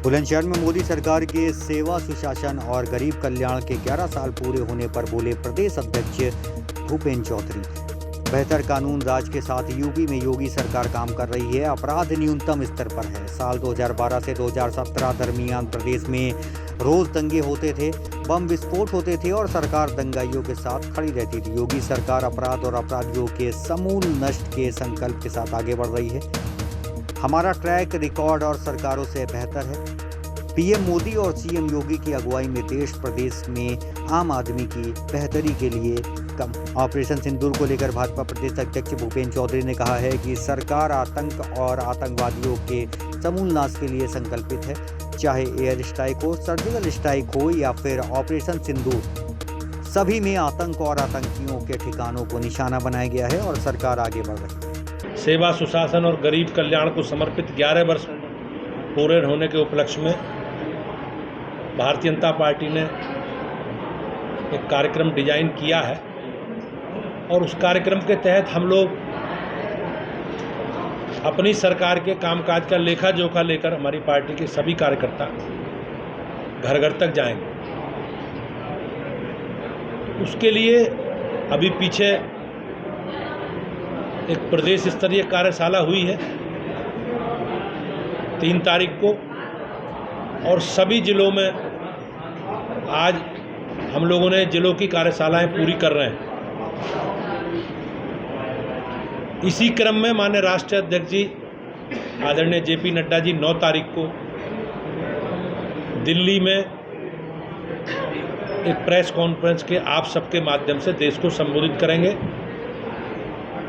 बुलंदशहर में मोदी सरकार के सेवा सुशासन और गरीब कल्याण के 11 साल पूरे होने पर बोले प्रदेश अध्यक्ष भूपेंद्र चौधरी। बेहतर कानून राज के साथ यूपी में योगी सरकार काम कर रही है। अपराध न्यूनतम स्तर पर है। साल 2012 से 2017 दरमियान प्रदेश में रोज दंगे होते थे, बम विस्फोट होते थे और सरकार दंगाइयों के साथ खड़ी रहती थी। योगी सरकार अपराध और अपराधियों के समूल नष्ट के संकल्प के साथ आगे बढ़ रही है। हमारा ट्रैक रिकॉर्ड और सरकारों से बेहतर है। पीएम मोदी और सीएम योगी की अगुवाई में देश प्रदेश में आम आदमी की बेहतरी के लिए कम। ऑपरेशन सिंदूर को लेकर भाजपा प्रदेश अध्यक्ष भूपेंद्र चौधरी ने कहा है कि सरकार आतंक और आतंकवादियों के समूल नाश के लिए संकल्पित है। चाहे एयर स्ट्राइक हो, सर्जिकल स्ट्राइक हो या फिर ऑपरेशन सिंदूर, सभी में आतंक और आतंकियों के ठिकानों को निशाना बनाया गया है और सरकार आगे बढ़ रही है। सेवा सुशासन और गरीब कल्याण को समर्पित 11 वर्ष पूरे होने के उपलक्ष्य में भारतीय जनता पार्टी ने एक कार्यक्रम डिजाइन किया है और उस कार्यक्रम के तहत हम लोग अपनी सरकार के कामकाज का लेखा जोखा लेकर हमारी पार्टी के सभी कार्यकर्ता घर घर तक जाएंगे। उसके लिए अभी पीछे एक प्रदेश स्तरीय कार्यशाला हुई है 3 तारीख को और सभी जिलों में आज हम लोगों ने जिलों की कार्यशालाएं पूरी कर रहे हैं। इसी क्रम में माननीय राष्ट्रीय अध्यक्ष जी आदरणीय जेपी नड्डा जी 9 तारीख को दिल्ली में एक प्रेस कॉन्फ्रेंस के आप सबके माध्यम से देश को संबोधित करेंगे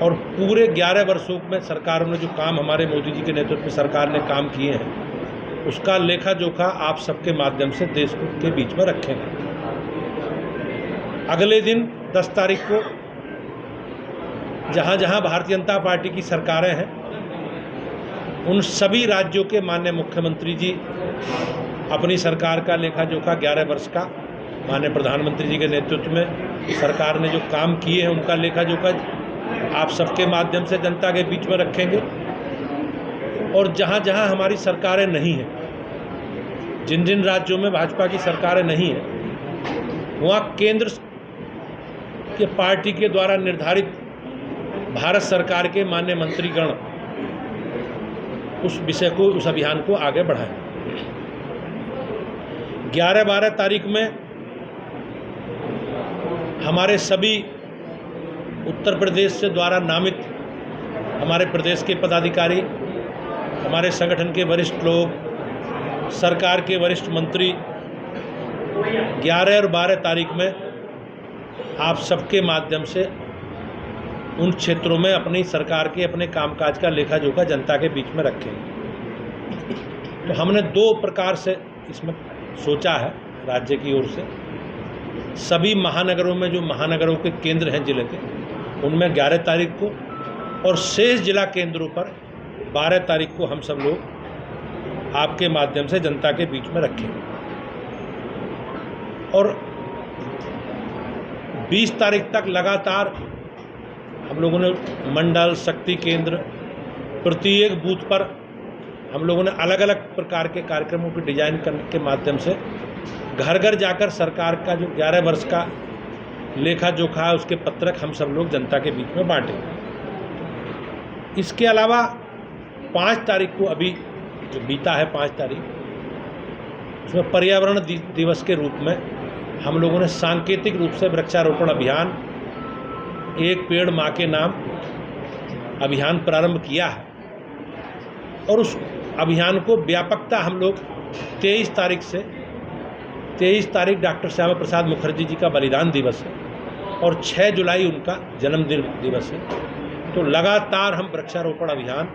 और पूरे 11 वर्षों में सरकारों ने जो काम हमारे मोदी जी के नेतृत्व में सरकार ने काम किए हैं उसका लेखा जोखा आप सबके माध्यम से देश के बीच में रखेंगे। अगले दिन 10 तारीख को जहां जहां भारतीय जनता पार्टी की सरकारें हैं उन सभी राज्यों के माननीय मुख्यमंत्री जी अपनी सरकार का लेखा जोखा 11 वर्ष का माननीय प्रधानमंत्री जी के नेतृत्व में सरकार ने जो काम किए हैं उनका लेखा जोखा आप सबके माध्यम से जनता के बीच में रखेंगे। और जहां जहां हमारी सरकारें नहीं हैं, जिन जिन राज्यों में भाजपा की सरकारें नहीं हैं, वहां केंद्र के पार्टी के द्वारा निर्धारित भारत सरकार के माननीय मंत्रीगण उस विषय को, उस अभियान को आगे बढ़ाएं। 11-12 तारीख में हमारे सभी उत्तर प्रदेश से द्वारा नामित हमारे प्रदेश के पदाधिकारी, हमारे संगठन के वरिष्ठ लोग, सरकार के वरिष्ठ मंत्री 11 और 12 तारीख में आप सबके माध्यम से उन क्षेत्रों में अपनी सरकार के अपने कामकाज का लेखा जोखा जनता के बीच में रखेंगे। तो हमने 2 प्रकार से इसमें सोचा है राज्य की ओर से। सभी महानगरों में जो महानगरों के केंद्र हैं जिले के, उनमें 11 तारीख को और शेष जिला केंद्रों पर 12 तारीख को हम सब लोग आपके माध्यम से जनता के बीच में रखेंगे। और 20 तारीख तक लगातार हम लोगों ने मंडल, शक्ति केंद्र, प्रत्येक बूथ पर हम लोगों ने अलग अलग प्रकार के कार्यक्रमों की डिजाइन करने के माध्यम से घर घर जाकर सरकार का जो 11 वर्ष का लेखा जोखा है उसके पत्रक हम सब लोग जनता के बीच में बांटेंगे। इसके अलावा 5 तारीख को अभी जो बीता है 5 तारीख, उसमें पर्यावरण दिवस के रूप में हम लोगों ने सांकेतिक रूप से वृक्षारोपण अभियान, एक पेड़ माँ के नाम अभियान प्रारंभ किया है। और उस अभियान को व्यापकता हम लोग 23 तारीख डॉक्टर श्यामा प्रसाद मुखर्जी जी का बलिदान दिवस है और 6 जुलाई उनका जन्मदिन दिवस है। तो लगातार हम वृक्षारोपण अभियान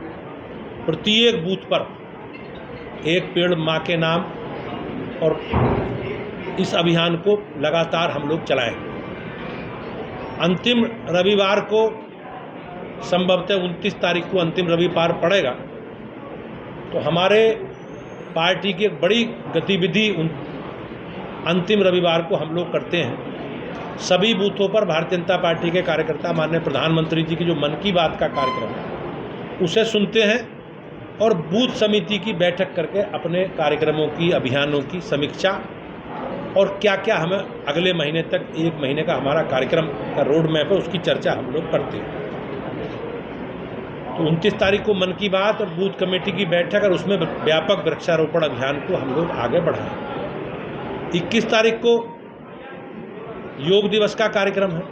प्रत्येक बूथ पर एक पेड़ माँ के नाम और इस अभियान को लगातार हम लोग चलाएंगे। अंतिम रविवार को संभवतः 29 तारीख को अंतिम रविवार पड़ेगा, तो हमारे पार्टी की एक बड़ी गतिविधि अंतिम रविवार को हम लोग करते हैं। सभी बूथों पर भारतीय जनता पार्टी के कार्यकर्ता माननीय प्रधानमंत्री जी की जो मन की बात का कार्यक्रम है उसे सुनते हैं और बूथ समिति की बैठक करके अपने कार्यक्रमों की, अभियानों की समीक्षा और क्या क्या हमें अगले महीने तक, 1 महीने का हमारा कार्यक्रम का रोड मैप है, उसकी चर्चा हम लोग करते हैं। तो 29 तारीख को मन की बात और बूथ कमेटी की बैठक और उसमें व्यापक वृक्षारोपण अभियान को हम लोग आगे बढ़ाएं। 21 तारीख को योग दिवस का कार्यक्रम है।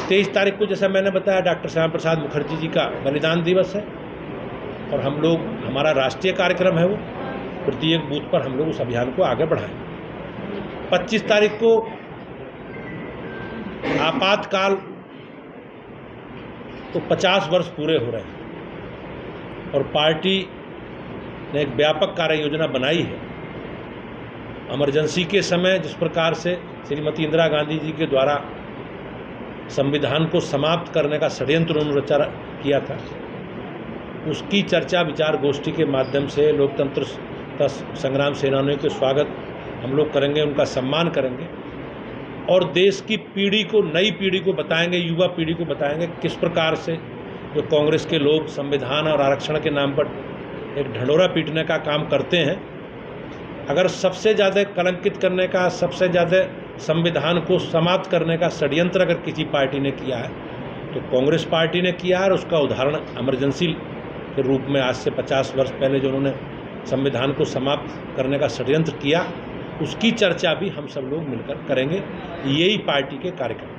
23 तारीख को जैसा मैंने बताया डॉक्टर श्यामा प्रसाद मुखर्जी जी का बलिदान दिवस है और हम लोग, हमारा राष्ट्रीय कार्यक्रम है वो, प्रत्येक बूथ पर हम लोग उस अभियान को आगे बढ़ाएं। 25 तारीख को आपातकाल तो 50 वर्ष पूरे हो रहे हैं और पार्टी ने एक व्यापक कार्य योजना बनाई है। इमरजेंसी के समय जिस प्रकार से श्रीमती इंदिरा गांधी जी के द्वारा संविधान को समाप्त करने का षड्यंत्र उन्होंने रचा किया था, उसकी चर्चा विचार गोष्ठी के माध्यम से लोकतंत्र संग्राम सेनानियों के स्वागत हम लोग करेंगे, उनका सम्मान करेंगे और देश की पीढ़ी को, नई पीढ़ी को बताएंगे, युवा पीढ़ी को बताएंगे किस प्रकार से जो कांग्रेस के लोग संविधान और आरक्षण के नाम पर एक ढंढोरा पीटने का काम करते हैं। अगर सबसे ज़्यादा कलंकित करने का, सबसे ज़्यादा संविधान को समाप्त करने का षड्यंत्र अगर किसी पार्टी ने किया है तो कांग्रेस पार्टी ने किया है और उसका उदाहरण इमरजेंसी के रूप में आज से 50 वर्ष पहले जो उन्होंने संविधान को समाप्त करने का षड्यंत्र किया, उसकी चर्चा भी हम सब लोग मिलकर करेंगे। यही पार्टी के कार्यक्रम।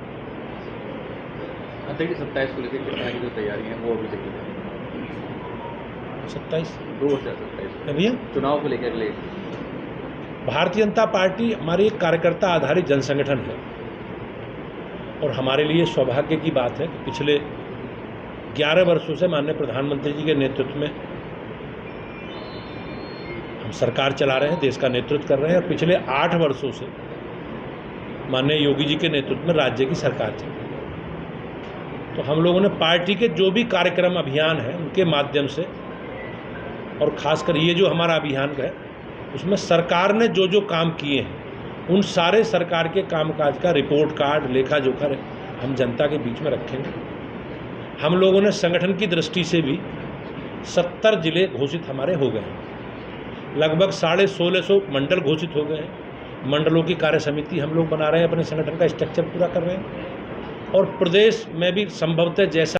अध्यक्ष 27 को लेकर कितना की जो तैयारी है वो अभी तक 27 2027 भैया चुनाव को लेकर ले भारतीय जनता पार्टी हमारी एक कार्यकर्ता आधारित जन संगठन है और हमारे लिए सौभाग्य की बात है कि पिछले 11 वर्षों से माननीय प्रधानमंत्री जी के नेतृत्व में हम सरकार चला रहे हैं, देश का नेतृत्व कर रहे हैं और पिछले 8 वर्षों से माननीय योगी जी के नेतृत्व में राज्य की सरकार चल रही है। तो हम लोगों ने पार्टी के जो भी कार्यक्रम, अभियान है, उनके माध्यम से और खासकर ये जो हमारा अभियान है उसमें सरकार ने जो जो काम किए हैं उन सारे सरकार के कामकाज का रिपोर्ट कार्ड, लेखा जोखा हम जनता के बीच में रखेंगे। हम लोगों ने संगठन की दृष्टि से भी 70 जिले घोषित हमारे हो गए हैं, लगभग 1650 मंडल घोषित हो गए हैं। मंडलों की कार्य समिति हम लोग बना रहे हैं, अपने संगठन का स्ट्रक्चर पूरा कर रहे हैं और प्रदेश में भी संभवतः जैसा